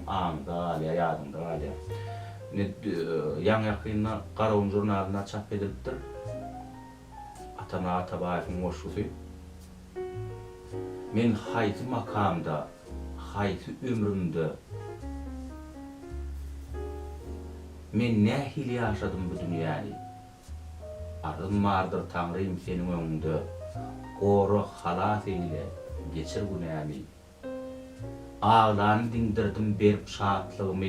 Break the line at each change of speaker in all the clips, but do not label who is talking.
anında alya, yadında alya. Yan yakınına Qaravun jurnalına çap edilipdir. Atana Atabayev'in oşusu. Men hayti makamda, hayti ömrümde men ne hili yaşadım bu dünyayı. Ardım vardır Tanrıyım senin önünde. Koru halat eyle, geçir bu neymi. Ağlarını dindirdim berip şahatlığımı.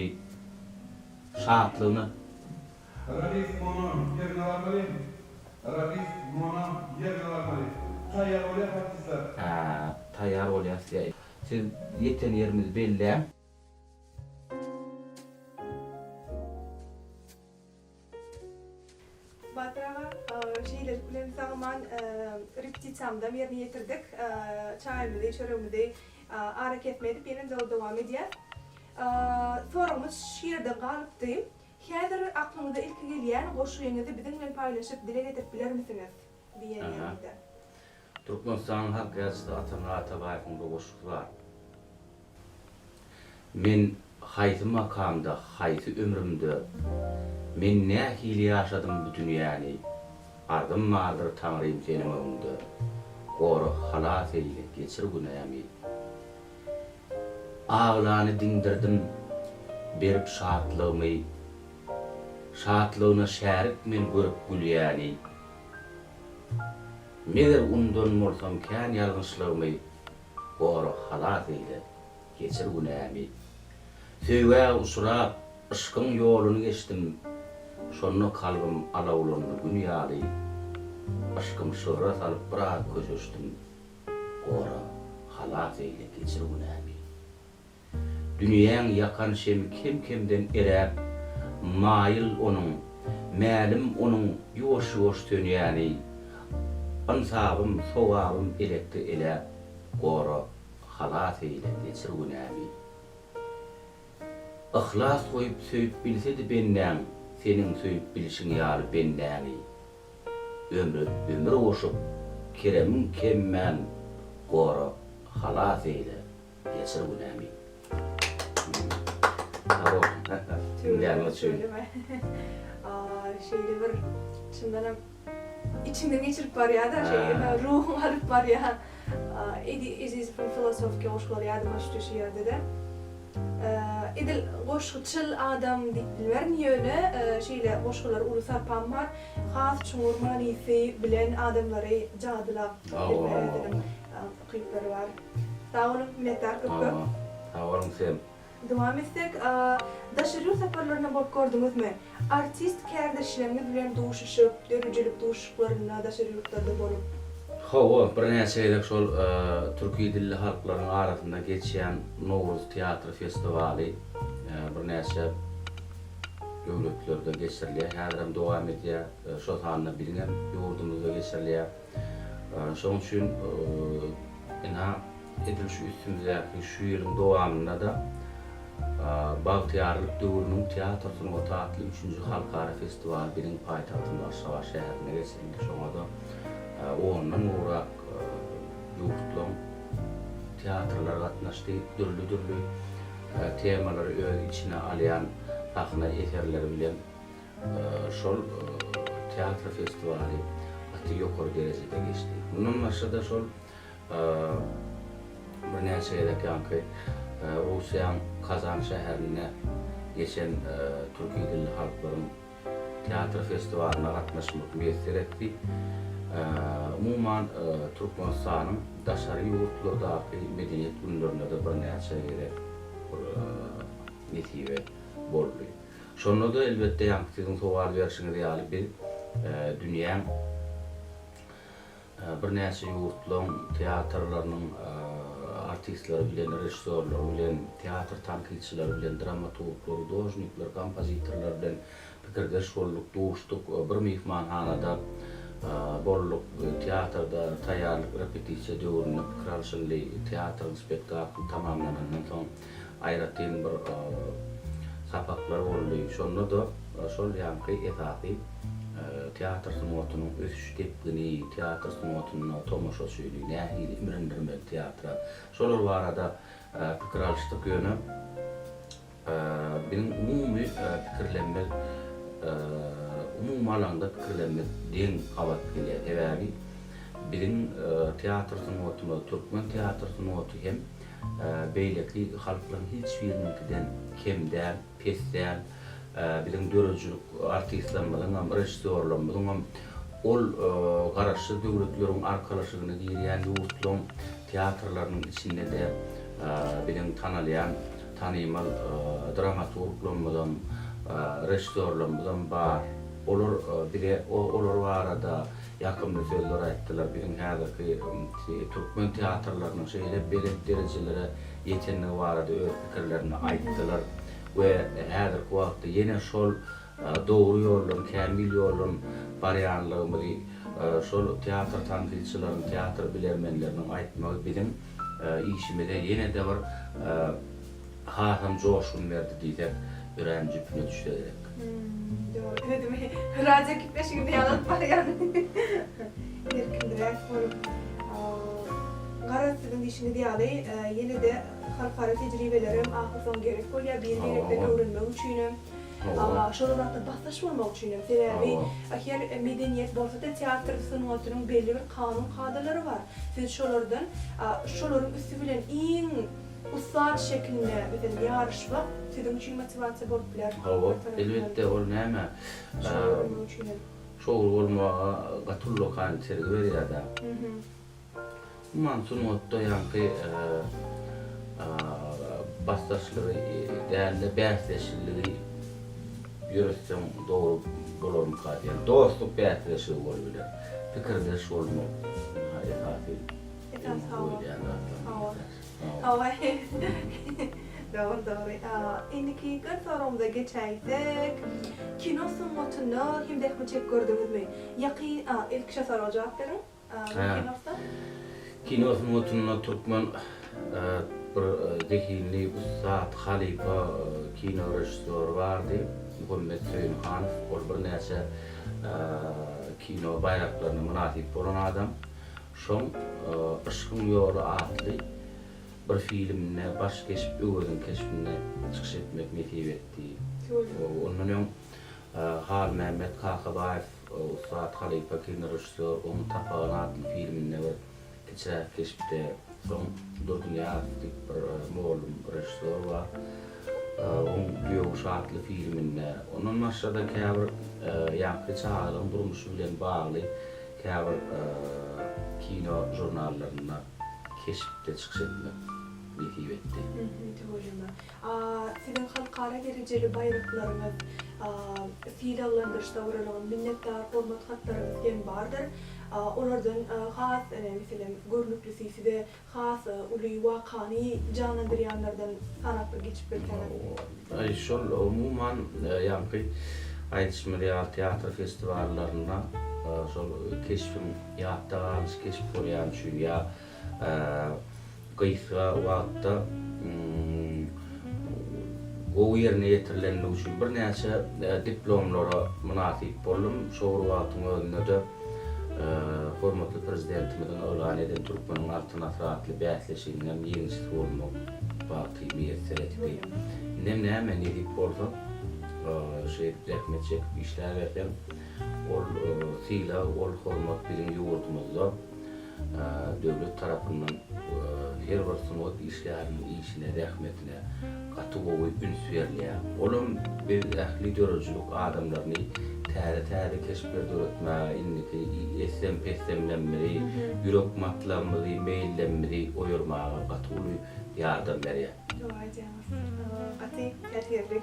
Şahatlığını.
Radis monam yerine almalıyım. Radis monam yerine almalıyım. Tayyar oluyor hatisler.
Tayyar olyas ya. Siz yeten yerimiz belli.
Batrağa şeyler kulen zaman repetisyamda yerine getirdik. Çayımızı, çörümüzü hareket edip yeniden devam ediyor. Sorumuz şiirde kalıptı. Hazır aklınıza ilk gelen koşuyunuzu bizimle paylaşıp dile getirip bilir misiniz? Diyen yanında.
Türkmenistan halk yazıda Atana Atabayev'in bir koşusu var. Men hayti makamda, hayti ömrümde men ne hili yaşadım bu dünyayı. Ardım vardır Tanrıyım senin önünde. Koru halat eyle, geçir bu neymi. Ağlarını dindirdim berip şahatlığımı. Şahatlığına şerik men görüp gülýäni. Meger undan bolsam kän ýalgyşlygmy gory halat eyle, geçir günämi. Söýgä usurap, ışkyň ýoluny geçdim. Şonu kalbim alawlandy gün ýaly. Aşkym şöhret salyp bir köşeşdim. Gory halat eyle, geçir günämi. Dünýäň ýakan şem kim-kimden erep, maýyl onuň, mälim onuň ýoş-ýoş dönýäni. Ansabım, sowabım elekti ele, gory halat eyle, geçir günämi. Ihlas koyup söýüp bilsedi benden, senin söýüp bilişiň ýaly bendäni. Ömür oşup, keremim kemmän, gory halat eyle, geçir günämi. Dinleyenler
söyleme. Şeyde bir çındanam içinden geçirip var ya da ruhum alıp var ya. İziz filozofik koşular yardım açtı şey yerde de. İdil koşuçıl adam deyip bilmerin yöne şeyle koşular ulusal pamar has çumurmanisi bilen adamları cadılap dedim. Kıyıkları var. Sağ olun minnettar köpü.
Sağ olun sen.
Devam etsek, daşırıyor seferlerine bak gördünüz mü? Artist kardeşleriniz bilen duşuşup, dörücülük duşuşuklarına daşırıyorluklarda bolup.
Hawa, bir näçeýlek şol türki dilli halklaryň arasynda geçýän Nowruz teatr festivali bir näçe döwletlerde geçirilýär. Häzirem dowam edýär. Şol sanyna bilinen ýurdumyzda geçirilýär. Şoň üçin ina edil şu üstümüzdäki şu ýylyň dowamynda da Bagtyarlyk döwrüniň teatr sunuwaty 3-nji halkara festival bilen paýtagtynda Aşgabat şäherine geçirildi. Şoňa da ondan uğrak ýurtlaryň teatrlar gatnaşdy, dürli temalary öz içine alýan ahna eserleri bilen şol teatr festivali aty ýokary derejede geçdi. Bundan başga şol bir näçeýlek ýanky Russiýanyň Kazan şäherine geçen türki dilli halklaryň teatr festivalina gatnaşmak meýesser etdi. Umuman Türkmenistanyň daşary ýurtlardaky medeniýet günlerinde de bir näçe netibe boldy. Şonu da elbetde ýanky siziň sowal berişiňiz ýaly bir dünýäň bir näçe ýurtlaryň teatrlarynyň artistler bilen, rejissörler bilen, teatr tanqidçiler bilen, dramaturglar, dojnikler, kompozitorlar bilen pikirdeş bolduk, duşduk. Bir mehmanhanada bolluk, teatrda taýýarlyk repetisiýa döwründe pikir alşyly teatr spektakly tamamlanandan soň aýratyn bir sapaklar boldy. Şonda da şol ýanky esasy teatr sunuwatynyň ösüş tepkini, teatr sunuwatynyň tomoşaçylygy, nähili imrendirme teatra. Şolar barada pikir alşdyk ýöne benim umumi pikirlenmek, umum alanda pikirlenmek deň gabat gelýär. Sebäbi bizim teatr sunuwatyny, türkmen teatr sunuwaty hem beýleki halklaryň hiç birinikinden kemdäl, pesdäl, bizim dörejülük artistlerimiň, rejissorlaryň, ol garaşy döwletleriň arkalaşygyny diýýän ýurtlaryň teatrlarynyň içinde de bizim tanalýan, tanymal dramaturglaryň, rejissorlaryň bar. Olar bire olar barada yakınlı sözler aýtdylar. Bizim häzirki türkmen teatrlarynyň şeýle belli derejelere ýetenligi barada öz pikirlerini aýtdylar we häzirki wagtda ýene şol dogry ýoldan, kämil ýoldan barýanlygyny şol teatr tanqidçilaryň, teatr bilermenleriniň aýtmagy bizim işimize ýene de bir hasam joşun berdi diýsek, ýüregim jüpüne düşýär.
Doğru. Dedim, radyo kitleşiginde yalanıp var yani. Erkindirek olup. Garazsızın işini diýaly, yine de halkara tecrübelerim ahir son gerek bolýar. Bir gerekden öwrenmek üçin. Şol wagtda basaş bolmak üçin. Sebäbi ahir medeniýet bolsa da teatr sunuwatynyň belli bir kanun kadrlary bar. Siz şolardan, şolaryň üstü bilen iň ustad şeklinde bir yarışmak sizin için motivasiya bolup biler.
Elbette ol näme? Şol bolmaga gatullo kan sergi berýär-de. Man sunwatda ýanky bastaşlygy, däli bäsleşiligi ýöresem dogry bolarmy kadýar. Dostluk bäsleşigi bolup biler. Pikirdeş bolmak.
Doğru. Indiki sorumda geçersek, kino sunuwatyny hem de çek gördüňizmi? Ýaqin, ilk şa soraga jogap berin. Kinoda?
Kino sunuwatyny türkmen bir zekinli Ustad Halipa kino rejissor bardy. Muhammed Söýünhanow, ol bir näçe kino bayraklaryna munasip bolan adam. Şoň Işkyň ýoly adly bir filmine baş geçip özüň keşfine çykyş etmek metip etdi. Ondan Hal Mehmet Kakabayev, Ustad Halipa kino rejissor, onu Tapagan adly filmine geçer keşfde soň dördüňe adly bir moğolum rejissor bar. Onun Göwüş adly filmine, onun başda käbir ýanky çağlaryň durmuşy bilen bagly käbir kino jurnallaryna keşifde çykyş etmek metip etdi.
Sizin halkara derejeli bayraklaryňyz, fiillandyryşda uralanan minnetdar hormat hatlaryňyz hem bardyr. Olardan has, meselem görnüklüsi size has uly wakany canlandyrýanlardan sanap bir geçip berken.
Şol umuman ýanky aýdyşmy real teatr festivallaryna şol keşfim ýatda galyş keşif bolýan üçin ýa gysga wagtda o ýerine ýetirilenmek üçin bir näçe diplomlara munasip boldum. Şol wagtyň özünde de hormatly prezidentimiň öwlan eden türkmeniň alternativ atly bäsleşiginden ýeňisi bolmak wagty meýet etdi. Näme edip bolsa rahmet çekip işler verdim. Ol sila, ol hormat bizim yurdumuzda devlet tarafından her bir sunuwat işlerinin işine, rahmetine katı boyu üns verilýär. Olum bir ähli dörejülük adamlaryny täze keşferde öğretme, inniki esem peslemlenmeli, yürek matlanmeli, meýillenmeli, oýurmaga katı boyu ýardam berýär.
Katı täsirlik.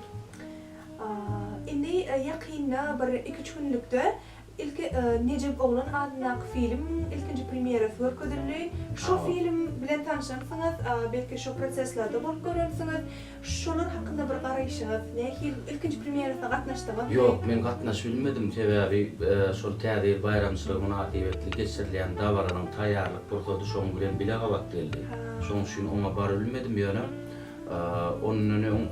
Indi ýakynda bir 2-3 günlükde ilk Necip Oglan adlyň film ilkinji premierasi görkezildi. Şu film bilen tanışamsyňyz, belki şu proseslarda bolup göremsiňiz. Şolar hakynda bir garaýşyňyz, nähil ilkinji premierasynda gatnaşdymy?
Ýok, men gatnaşyp bilmedim. Sebäbi şol täze bayramçylyk münasibetli geçirilýän dabaranyň taýýarlyk bolsady şoň bilen bile gabat geldi. Şoň üçin oňa bary bilmedim ýöne. Onun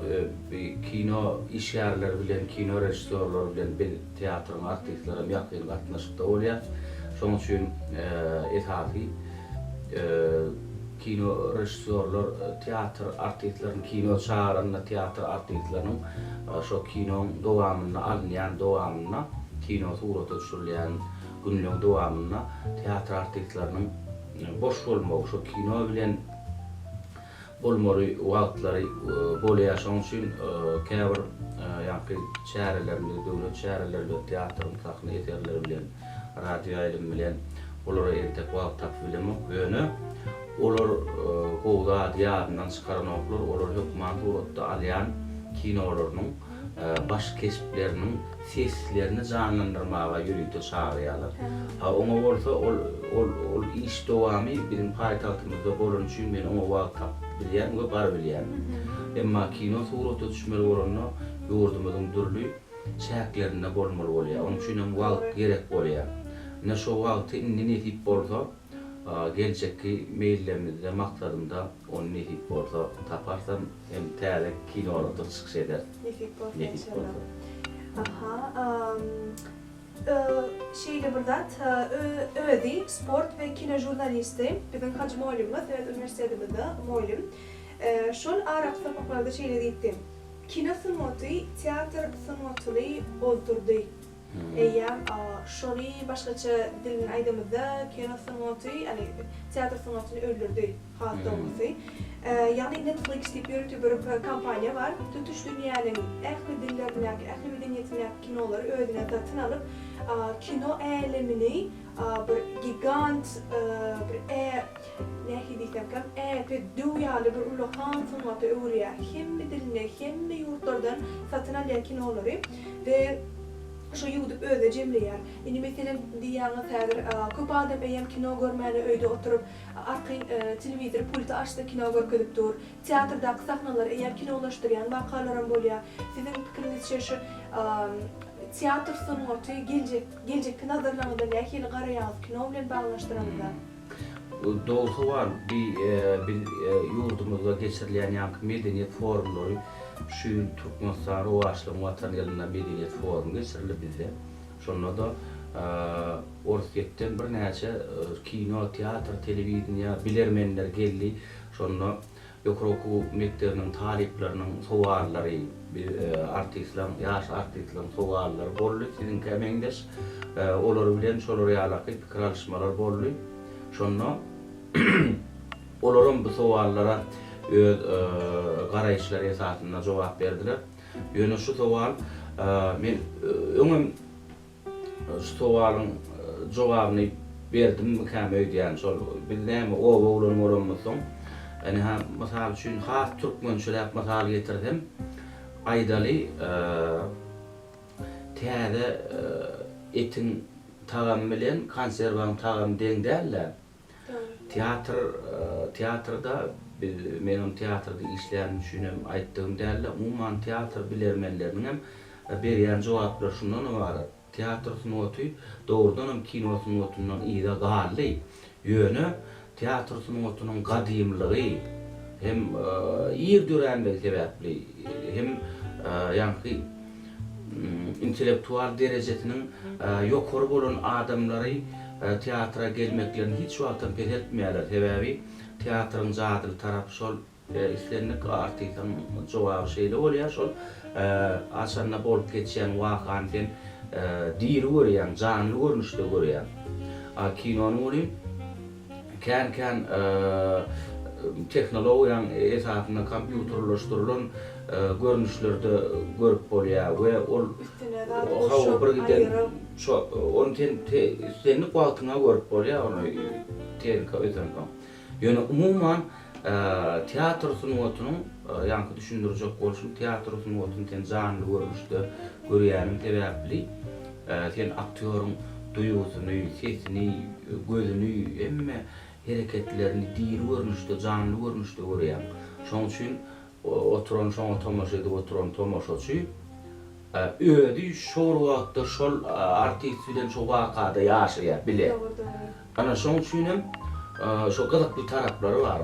kino işgärleri bilen, kino rejissorlary bilen bir teatryň artistlerim ýakyn gatnaşykda bolýar. Şoň üçin ethaty kino rejissörler, teatr artistlerin, kino çağıranla teatr artistlerinin şu kino dowamına alınyan dowamına, kino suratı düşürülen günlüğün dowamına teatr artistlerinin boş bolmagy, şu kino bilen bolmary wagtlary bolýaşan üçin käbir ýa-ni çärelerinde, döwlet çärelerinde teatrın sahna eserleri bilen, radio aýlym bilen olara ertek wagt tapyp bilemok. Ýöne olar gowda diýaryndan çykaran oklar, olar höküman suratda alýan kinolarynyň baş kesiplerinin seslerini canlandırmağa ýürüýte çağırýarlar. Oňa bolsa ol iş dowamy bizim paýtagtymyzda bolan üçin men oňa wagt tapyp bilýän we bar bilýän. Emma kino suraty düşmeli bolanna ýurdumyzyň dürli şäklerinde bolmaly bolýar. Onuň üçin hem wagt gerek bolýar. Ne şo wagty indi netip bolsa, gelecekki meýillerimizde maksadymda onu netip bolsa taparsam hem täze kinolarda çykyş eder.
Netip bolsa. Aha. Şeyle birdat, ödi sport ve kino jurnalisti, bizim Hacı Moğolum'la, evet üniversitemizde Moğolum. Şol Arap sınıflarda şeyle deyittim. Kino sınıfı, tiyatr sınıfı oldurdu. Eýär şoly başgaça dilin aýdymyzda kino sınıfı, yani tiyatr sınıfını öldürdü hatda olmasy. Yani Netflix diýip ýürütýär bir kampanya var. Tutuş dünýäniň ähli dillerindäki, ähli medeniyetindäki kinolary öýdüne satyn alyp, kino älemini bir gigant, bir nähili diýsem, bir dünýäli bir ulahan sınıfy öwrýär. Hemme diline, hemme ýurtlardan satyn alýan kinolary we şu ýuwdup öýde jemleýär. Indi meselen diýýäňiz häzir köp adam eýem kino görmäni öýde oturup arky telewizor pulty açdy kino görkezip dur. Teatrdaky sahnalar eýer kinolaşdyrýan wakalarym bolýar. Sizin pikiriňizçe şu teatr sanaty geljekki nazarlaryňyzda nähili garaýaňyz kino bilen baglaşdyranda?
Doğrusu var. Bir yurdumuzda geçirilen ýa-ni medeniyet forumlary şu Türkmenistan Rowaşlyk watan ýylynda medeniyet forum geçirildi bizde. Şonda da Orsketden bir näçe kino, teatr, telewizioniýa bilermenler geldi. Şonda ýokroky mektebiniň talipleriniň sowallary, artistler, ýaş artistler sowallary boldy. Sizin kemeňiz olar bilen şolary ýaly pikir alışmalar boldy. Şonda olaryň bu sowallara öz garaýşlary esasynda jogap berdiler. Ýöne şu sowal men öňüm şu sowalyň jogabyny berdim mikam öýdýän şol bilnäme o boglan bolanmasyň. Ýani ha mysal üçin has türkmençeläp mysal getirdim. Aýdaly täze etin tagam bilen konserwaň tagam deň däller. Teatrda menin teatrda işleyen düşünüm aýtdygym däl, umman teatr bilermenleriniň hem berýän jogaplar şundan ibaret. Teatr sanaty doğrudan hem kino sanatynyň ýa galy. Ýöne teatr sanatynyň gadymlygy hem ýerdürenlik sebäpli hem ýa-ni intellektual derejesiniň ýokary bolan adamlary teatra gelmeklerini hiç wagtdan pes etmeýärler. Sebäbi teatrın zadyl tarapy şol islenlik artistlaryň jogaby şeýle bolýar şol aşanda bolup geçýän wakanyň diri görýän, canly görnüşde görýän. Kinonyň kän teknologiýaň esasynda kompýuterlaşdyrylan görnüşlerde görüp bolýar we ol onu senlik wagtyna görüp bolýar, onu terka öýdürýär. Ýöne umumyň teatr sanatynyň ýa-ni düşündirjek bolşum teatr sanatyny canly görnüşde görýänim sebäpli sen aktýoryň duýgusyny, sesini, gözüni, emme hereketlerini diri görnüşde, canly görnüşde görýär. Şoň üçin oturan şoňa tamaşa edip oturan tamaşaçy öýdi şol wagtda şol artist bilen şol wakada ýaşaýar biler. Ana şoň üçin hem şo gyzykly taraplary bar.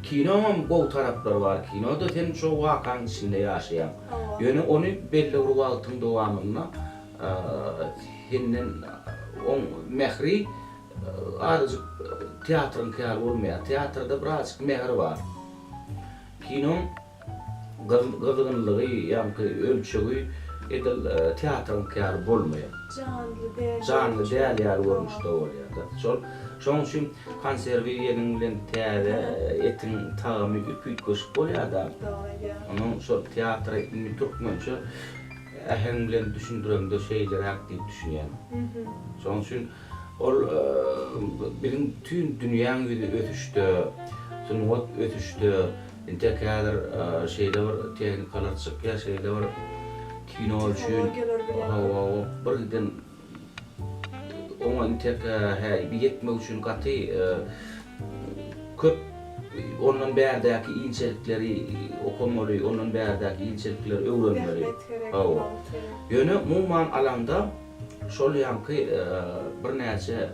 Kinoň bu taraplary bar. Kinoda sen şo wakanyň içinde ýaşaýan. Ýöne onu belli bir wagtyň dowamynda hinnen on mehri arzyk teatrın kâr olmayan, teatrda birazcık mehr var. Kinon gızgınlığı, yankı ölçüğü edil teatrın kâr bolmayan. Canlı değerli yer olmuş da oluyor. Şoň üçin konserviýenin bilen täze etin taamy üpüýt goşup bolýar da. Onuň şol teatr türkmençe ähen bilen düşündirende şeyleri aktif düşünýän. Şoň üçin ol birin tüm dünýäň ötüşde, sunwat ötüşde, inte kadar şeyler var, tehnikalar çykýar, şeyler var. Kino üçin birden onun tek bir yetmek için katı köp onun berdeki incelikleri okumalı, onun berdeki incelikleri öğrenmeli. Yönü muman alanda şol yankı bir näçe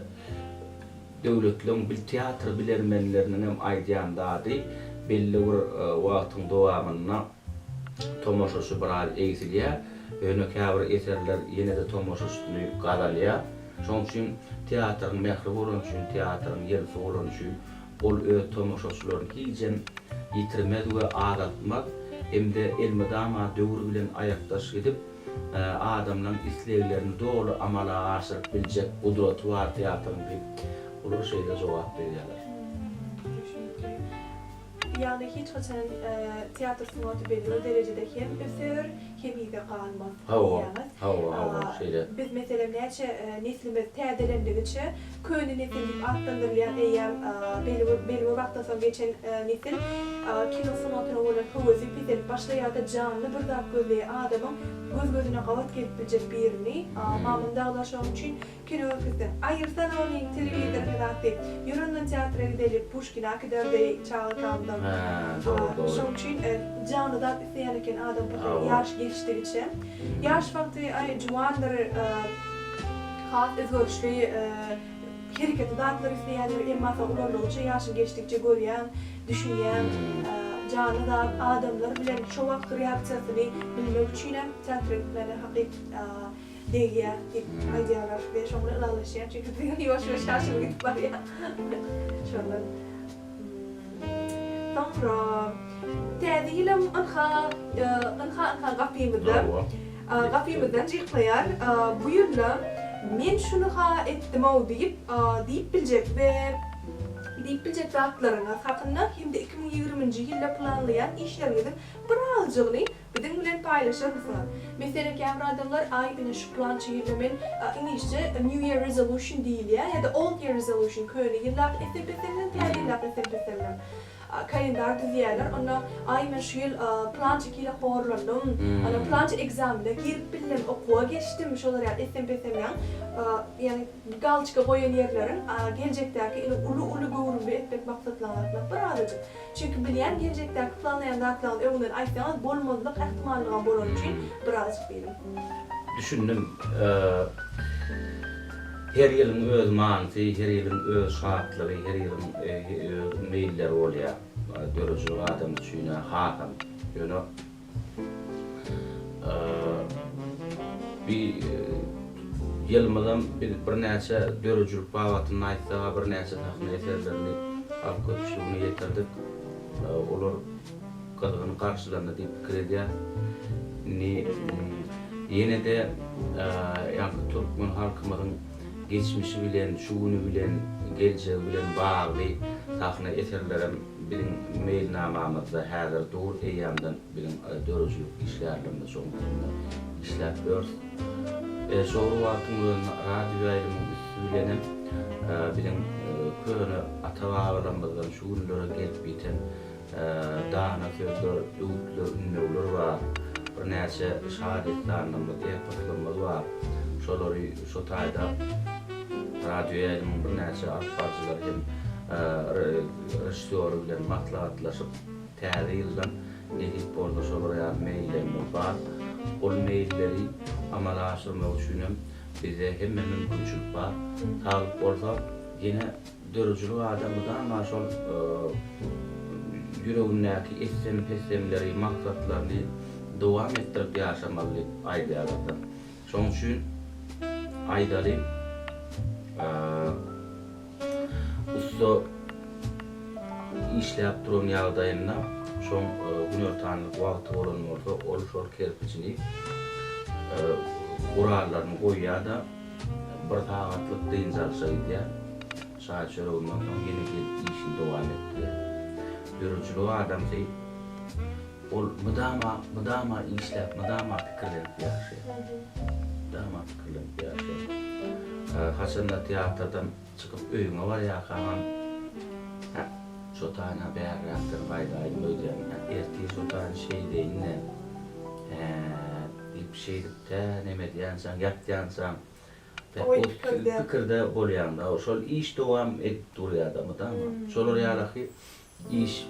döwletlerin bil teatr bilermenlerinin hem aýdýandady belli bir wagtyň dowamyna tomoşaçy bir eýsilýär. Yönü käbir eserler ýene-de tomoşaçyny gadalýar. Şoň üçin teatrın mehri bolan üçin, teatrın ýerli bolan üçin ol öz tomoşaçylaryny hiçem ýitirmek we adatmak hemde elmedama döwür bilen aýakdaş edip adamlaryň isleglerini dogry amala aşyryp biljek gudraty bar teatrın bir olar şeýle jogap berýärler.
Yani hiç kaçan tiyatro sanatı belli derecede hem ösür hem iyi de kalmaz. Biz mesela neslimiz täzelendigiçe köni nesil atlandırılan eğer belli bir vaktan sonra geçen nesil kino sanatyna bolan höwesi pidip başlaýarda canlı bir zat gözleýän adamyň göz-gözüne gavat gelip biljek birini mamynda aglaşan üçin kino öpüsden aýyrsan ony telewizorda atdy ýöründen teatra gidip Pushkin'a giderdi çağırdandan. Şoň üçin canlydan isleýän adam ýaş geçdigiçe ýaş wagty juwanlar has özgörüşli hereket edenler isleýänler emmasa ulanlygyça ýaşy geçdikçe görýän, düşünýän canlı adamlar bilen şo wagt reaksiýasyny bilmek üçin hem teatrlere hakyk deýär dip aýdýarlar we şoňla ulalaşýar çünki ýaş ýaşy gidip barýar. Şoňla sonra täzilem anha gapymyzdan jyklanýar. Bu ýylda men şunu etdim diýip biljek we diýip biljek zatlaryňyz hakynda hemde 2020-nji ýylda planlaýan işlerinizi birazjygyny biziň bilen paýlaşarsynız. Mesela käbir adamlar aýbyny şu plan çygyrman inglişçe New Year Resolution diýilýär ýa-da Old Year Resolution köni ýyllar esepleşen täzirler kalendar düzýärler. Onda ay men şu ýyl plan çekile horlandym. Ana plan egzamine girip bilen okuwa geçdim. Şolar ýa SMPS'den ýani galçyka goýan ýerlerin geljekdäki uly görünme etmek maksatlanýar. Birazajyk. Çünki bilýän geljekdäki planlaýan zatlaryň öňünden aýtsaňyz bolmazlyk ähtimallygy bolan üçin birazajyk bilim.
Düşündüm. Her ýylyň öz manysy, her ýylyň öz şartlary, her ýylyň meýilleri bolýar. Dörüjü adam üçin hakam. Ýöne bir ýylmadan bir näçe dörüjülük bawatyny aýtsa, bir näçe tahmin eserlerini alyp köpçüligini ýetirdik. Olar gadygyny garşylandy diýip pikir edýär. Ýene-de ýa-da türkmen halkymyň geçmişi bilen, şuny bilen, geljegi bilen bagly tahmin eserlerim bilen mailnamamyzda häzir dur eýamdan bilen dörüjülük işlerinde soňunda işläp börs. Şol wagtyň radio aýrymyň üstünden bilen köne ata-babalarymyzdan şuňlara gelip biten dana sözler, öwütler, ünlüler bar. Bir näçe şagirdlarymyz, epatlarymyz bar. Şolary şo taýda radio aýrymyň bir näçe alpazlar hem rejissor bilen matlagatlaşyp täze ýyldan edip boldy şolary maillerimiz bar. Ol mailleri amala aşyrmak üçin bize hemme mümkinçilik bar. Taýyp bolsa ýene dörüjülük adamydan ama şol ýüregindäki esem-pesemleri, maksatlaryny dowam etdirip ýaşamaly aýdýarlar. Şoň üçin aýdaly usta işläp duran ýagdaýynda şoň gün ortanlyk wagty bolanmorda ol şol kerpiçini urarlaryny goýýar-da bir sagatlyk dyn jalşaýdy. Saat şereginden soň ýene gelip işini dowam etdi. Görüjüli adam şey ol mydama işläp, mydama pikirlenip ýaşaýar. Mydama pikirlenip ýaşaýar. Haçanda teatrdan çykyp öýüňe barýarkan şotana bärräkdir gaýdaýyn öýdýän. Erti şotan şey diýinne. Bir şey de neme diýänsäň, ýatýansaň pikirde bolýanda, şol iş dowam edip durýar-da, mydama. Şol ýalaky iş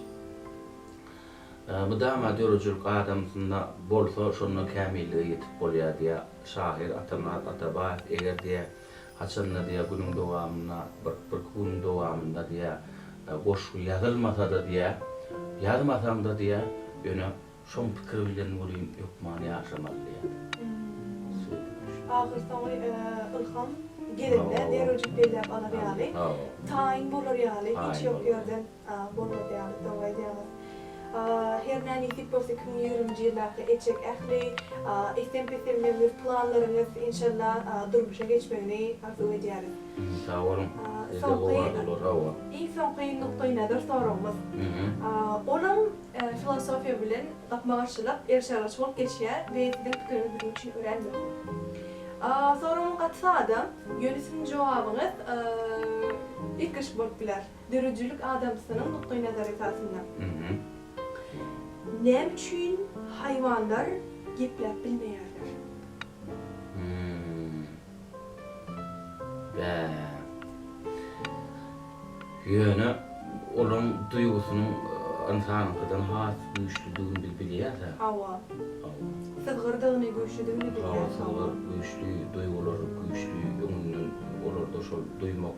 mydama dörüjülük adamsynda bolsa şonu kämillige ýetip bolýar diýe şahyr Atabaýew eger diýe haçanda diýe günüň dowamyna bir gün dowamynda diýe boşluq ýazylmasa da diýe ýazmasaň da diýe ýöne şoň pikir bilen bolýan ýokman ýaşamaly diýe.
Ahir soňy Ilham gelinde derejik belläp alar ýaly. Taýin bolar ýaly, hiç ýok ýerden bolar ýaly, doway ýaly. Her näme tip bolsa 2020 ýyllarda etjek ähli istempetirmemiz planlaryňyz inşallah durmuşa geçmegini arzu edýäris.
Sağ olun.
İň soňky nukdaý näder soragymyz. Onuň filosofiýa bilen gapmagyçylyk erşaraç bolup geçýär we sizin pikiriniz bilen üçin örendim. Sorumun gatsada ýönetim jogabyňyz ilk iş bolup biler. Dörüjülük adamsynyň nukdaý näder esasynda. Näme üçin haýwanlar gepläp bilmeýärler?
Ýöne olaň duýgusynyň insanyňkydan has güýçlüdigini bilýär-de.
Hawa. Sızgırdygyny, güýçlüdigini bilýär.
Hawa güýçlü, duýgular güýçlü, öňünden olarda şol duýmak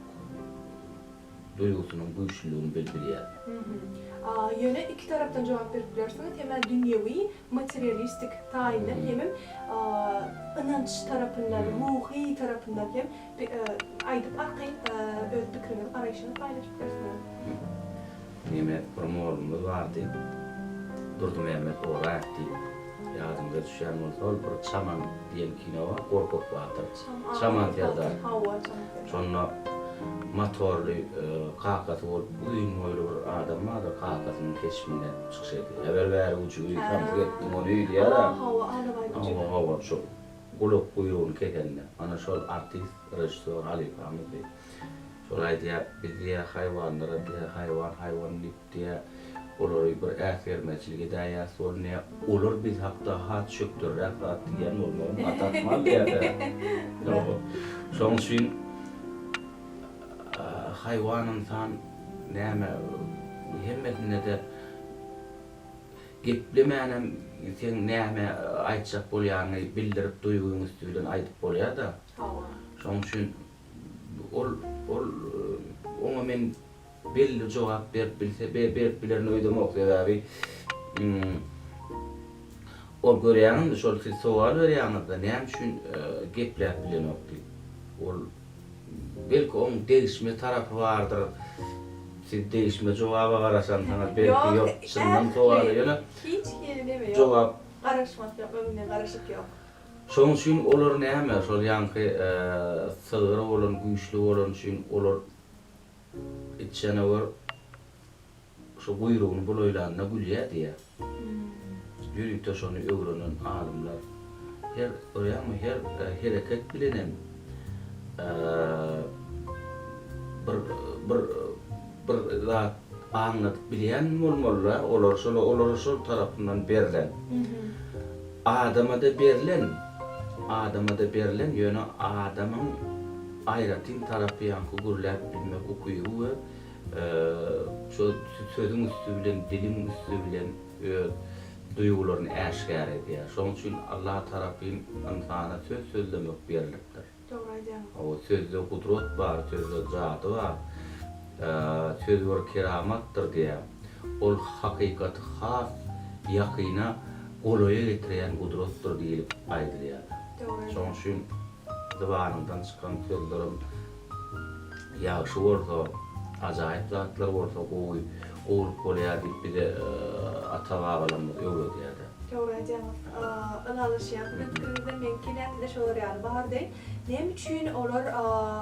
duýgusynyň güýçlüligini bilýär.
Ýöne iki tarapdan jogap berip bilersiňiz. Hem dünýewi, materialistik taýyndan hem inanç tarapyndan, ruhy tarapyndan hem aýdyp akyn öz pikirini, garaýşyny paýlaşyp bersiňiz.
Neme promolumuz bardy. Durdy Mehmet Oratdy. Ýadymda düşýän bolsa bir Çaman diýen kino bar, Gorkok Batyr. Çaman teatr. Şonda motorly kakasy bolup uýun boýly bir adam bar, kakasynyň keşminden çykşady. Eber bäri uçup ýykamdy getdim onu ýa-da. Hawa şol. Golok goýugyny ketende. Ana şol artist, rejissor Ali Kamil Bey. Şol aýdýar, bizde haýwanlara diýe haýwanlyk diýe olary bir äfermeçiligi daýa sorny olar biz hakda hat çöktürrek hat diýen bolmaly atatmal diýär. Şoň üçin haýwan insan näme hemmetine de geplemänem sen näme aýtjak bolýany bildirip duýguň üstünden aýdyp bolýar-da. Şoň üçin ol ona men belli jogap berip bilse berip bilen öýdemek sebäbi ol görýäňiz şol siz sowal berýäňizde näme üçin gepläp bilenokdy. Ol belki onun değişme tarafı vardır. Siz değişme jogaba garaşan taňa belki ýok. Şundan sowaly ýöne
hiç ýerine ýok.
Jogap
Garaşmak ýok, öňüne garaşyk ýok.
Şoň üçin olar näme şol ýanky sygyry bolan, güýçlü bolan üçin olar içene var şu buyruğunu bulaýlarına gülýär diýe. Ýürüp de şonu öwrenen alymlar her orýamy her hereket bilenem bir zat anlatyp bilýän bolmalylar, olar şol tarapyndan berilen. Adama da berilen ýöne adamyň aýratyn tarapy ýanky gürläp bilmek okuýu we şu sözüň üstü bilen, diliň üstü bilen duýgularyny äşgär edýär. Şoň üçin Allah tarapyn insana söz sözlemek berilipdir. O sözde kudret bar, sözde zatı var, söz bir keramatdır diye. Ol hakikati has, yakina goloya getiren kudrettir deyilip aydılıyor. Şoň üçin zıvanından çıkan sözlerim ýaşy bolsa, acayip zatlar olsa qoğulup bolýar diýip bize ata-babalarymyz öwredýärdi.
Doğru edemez. Alalışyan. Fikrimde mümkün de şolar yani bardy. Nem üçin olar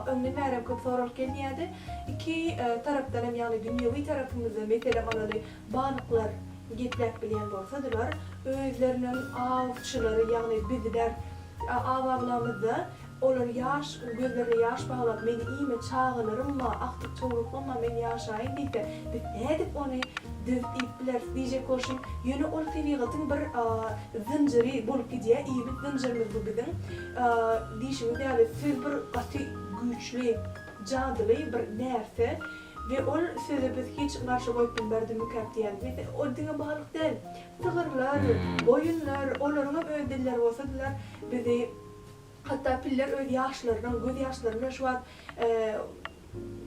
öňüne merem köp soralyp gelýärdi. İki tarapdan hem yani dünýäwi tarapymyzda meselem alaly banyklar geplep bilýän bolsadylar, özleriniň awçylary ýagny bizler awalarymyzda olar ýaş, gözlerine ýaş baglap meni iýme çağılarymma, aktyk çoğuluklamma men ýaşaýyn diýip biz edip ony düzip biler diýjek bolşum. Ýöne ol tabigatyň bir zynjyry bolup gidýär, iýi bir zynjyrymyz bu biziň. Diýişimiz ýaly siz bir gaty güýçli, jadyly bir nerse ve ol size biz hiç garşy goýup bilberdi mükep diýen. Biz o diňe baglyk däl. Tygyrlar, boyunlar, olaryň öýdiller bolsadylar, bizi hatta piller öz ýaşlarynyň, göz ýaşlarynyň şu wagt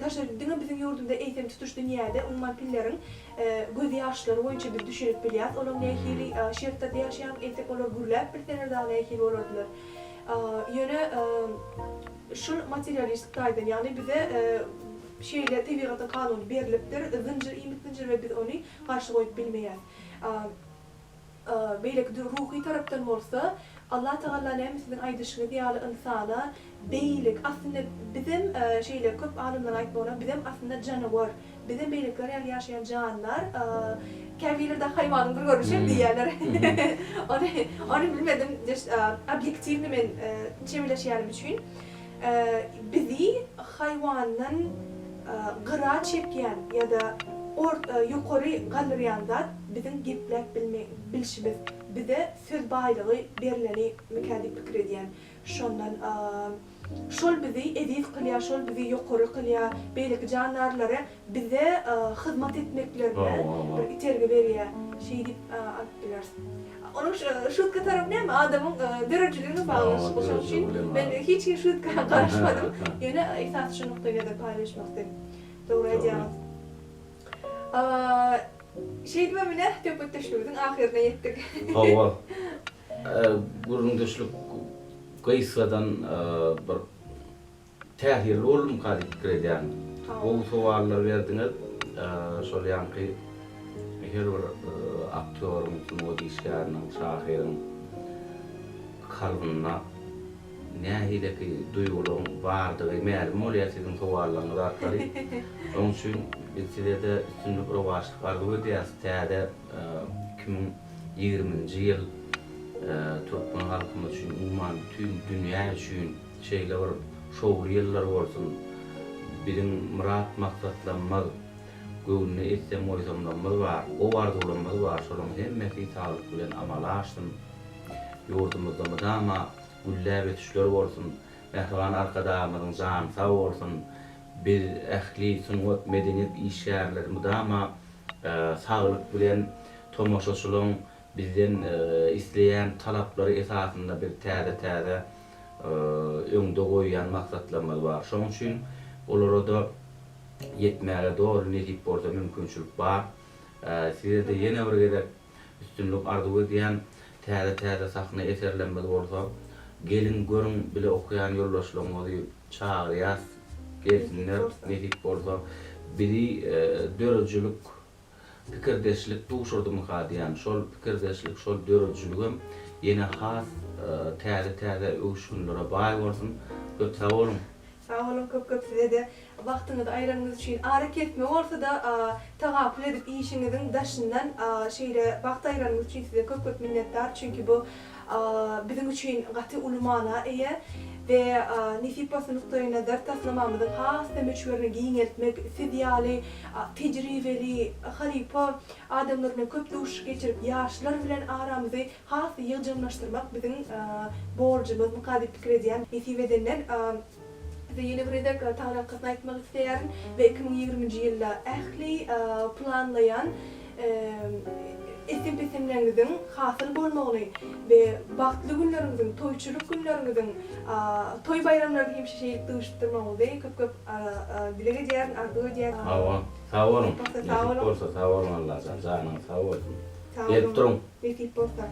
taşar diňe biziň ýurdumda eýtem tutuş dünýäde umman pilleriň göz ýaşlary boýunça bir düşünip bilýär. Olaryň nähili şeýletde ýaşaýan eýtek olar gürläp bir tenerden nähili bolardylar. Ýöne şol materialist taýdan ýagny bize şeýle tabigatyň kanuny berilipdir. Zynjir, iýmit zynjir we biz ony garşy goýup bilmeýär. Beýleki ruhy tarapdan bolsa Allah Teala nämesiň aýdyşyny diýýär insana beýlik aslında bizim şeýle köp alymlar aýtmalar bizim aslında janawar bizim beýlikler ýaşaýan janlar käbirde haýwanyň bir görüşi diýerler. Onu bilmedim objektiwni men çewileşýärim üçin bizi haýwanyň gyra çekýän ýa-da ýokary gallerýan zat bizim geplep bilişimiz bize söz baýlygy berileni mükemmel pikir edýän. Şondan şol bizi ediz kılýar, şol bizi ýokary kılýar, beýleki jandarlary bize hyzmat etmeklerine bir itergi berýär. Şeý diýip aýtdylar. Onun şutka tarap näme? Adamyň derejelerini baglaş. Şoň üçin men hiç şutka garaşmadym. Ýöne esas şu noktaga da paýlaşmak istedim. Dogry edýäňiz. Şeydime bile töpek teşlüğümüzün ahirine yettik.
Hava. Gurun teşlük kıysadan bir tehirli olum kadik krediyen. O soğarlar verdiğiniz şöyle yankı her bir aktörün, modişkarının, şahirin kalbına nähileki duýgularyň bardygy märmi bolýar sizin sowallaryňyz arkaly. Onuň üçin bizde üstünlük bir başlyk bardy diýär. Täze 2020-nji ýyl Türkmen halkymyz üçin umman tüm dünýä üçin şeýle bir şowry ýyllar bolsun. Biziň murat maksatlarymyz göwnüne etsem oýsamlarymyz bar. O bardylarymyz bar. Şolaryň hemmesi saglyk bilen amala aşdym. Ýurdumyzda mydama güllä betişler bolsun, mehriban arkadaşlarymyň jany sag bolsun, bir ähli sunwat medeniýet işgärleri mudama saglyk bilen tomoşaçylygyň bizden isleýän talaplary esasynda bir täze öňde goýan maksatlarymyz bar. Şoň üçin olara da yetmäge dogry netip bolsa mümkinçilik bar. Size de ýene bir gerek üstünlük arzu edýän täze sahna eserlerimiz bolsa gelin görün bile okuyan yoldaşlarımızı çağırıyaz, gelsinler, netip bolsa biri döröjülük, pikirdeşlik duşurdumu kadiyan, şol pikirdeşlik, şol döröjülügüm yine has täze öwüşünlere baý bolsun. Köp sag olun.
Sag olun, köp size de wagtyňyzy aýranýyz üçin ara ketme bolsa da tagapul edip işiňiziň daşyndan şeýle wagt aýranýyz üçin size köp minnetdar. Çünki bu bizim üçin gaty ulmana eýe ve Nesip Basınıktaýyna nazar taslamamyzyň has demeçlerini giňeltmek, fiziýaly, tejribeli, halipa adamlaryň köp duş geçirip ýaşlar bilen aramyzy has ýygjamlaşdyrmak biziň borjumyz, mukadip pikir edýän Nesip edenden ve ýene bir edek taýlanyny aýtmak isleýärin ve 2020-nji ýylda ähli planlayan esimpesimleriňiziň hasyl bolmagyny we bagtly günleriňiziň, toýçuluk günleriňiziň, toý bayramlaryny hemşeşeýlik duşdurmagyny köp dilege edýärin, arzu edýärin.
Hawa, sag olun. Sag olun Allah janyň sag bolsun. Gelip durun.
Netip bolsa.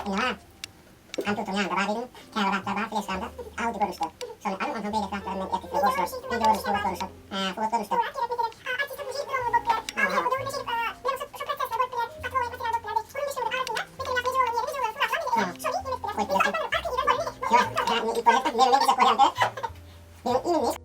innan han tuttum yanında babinin kağıtlarda flashlarda aldı görüştü. Sonra anı ondan böyle kağıtlarından getirdi boşlar. Bir görüştü konuşup. Fulat görüştü. Yok, ben ilk olarak da vermeye bize koyardı. Benim inim